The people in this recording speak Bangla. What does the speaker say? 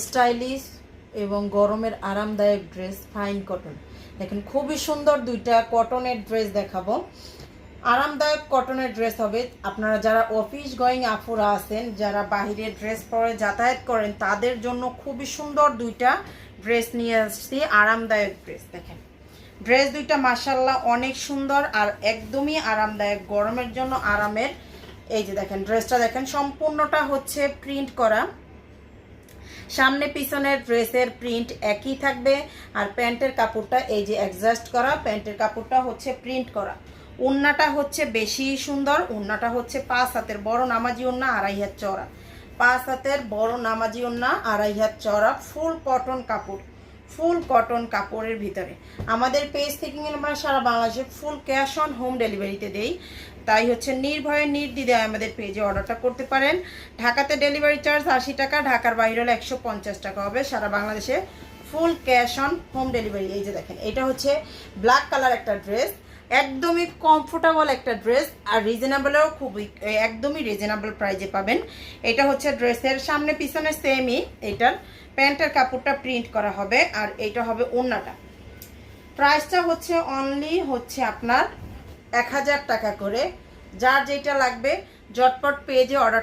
স্টাইলিশ এবং গরমের আরামদায়ক ড্রেস ফাইন কটন। দেখেন খুবই সুন্দর দুইটা কটনের ড্রেস দেখাবো। আরামদায়ক কটনের ড্রেস হবে। আপনারা যারা অফিস গোয়িং আপুরা আছেন, যারা বাহিরে ড্রেস পরে যাতায়াত করেন, তাদের জন্য খুবই সুন্দর দুইটা ড্রেস নিয়ে আসছি। আরামদায়ক ড্রেস দেখেন, ড্রেস দুইটা মাশাআল্লাহ অনেক সুন্দর আর একদমই আরামদায়ক, গরমের জন্য আরামের। এই যে দেখেন ড্রেসটা দেখেন, সম্পূর্ণটা হচ্ছে প্রিন্ট করা, সামনে পিছনের ড্রেসের প্রিন্ট একই থাকবে। আর প্যান্টের কাপড়টা এই যে অ্যাডজাস্ট করা, প্যান্টের কাপড়টা হচ্ছে প্রিন্ট করা। ওড়নাটা হচ্ছে বেশি সুন্দর, ওড়নাটা হচ্ছে 5 হাতের বড় নামাজি ওড়না, 2.5 হাত চওড়া। 5 হাতের বড় নামাজি ওড়না, 2.5 হাত চওড়া, ফুল কটন কাপড়, ফুল কটন কাপড়ের ভিতরে। আমাদের পেজ থেকে আমরা সারা বাংলাদেশে ফুল ক্যাশ অন হোম ডেলিভারিতে দেই, তাই হচ্ছে নির্ভয়ে নির্দ্বিধায় আমাদের পেজে অর্ডারটা করতে পারেন। ঢাকাতে ডেলিভারি চার্জ 80 টাকা, ঢাকার বাইরে হলে 150 টাকা হবে। সারা বাংলাদেশে full cash on home delivery. এই যে দেখেন, এটা হচ্ছে ব্ল্যাক কালার একটা ড্রেস, একদমই কমফোর্টেবল একটা ড্রেস আর রিজনেবলও খুবই, একদমই রিজনেবল প্রাইজে পাবেন। এটা হচ্ছে ড্রেসের সামনে পিছনে সেমই। এটার প্যান্টের কাপড়টা প্রিন্ট করা হবে আর এটা হবে ওড়নাটা। প্রাইসটা হচ্ছে অনলি হচ্ছে আপনার 1000 টাকা করে। যার যেটা লাগবে ঝটপট পেজে অর্ডার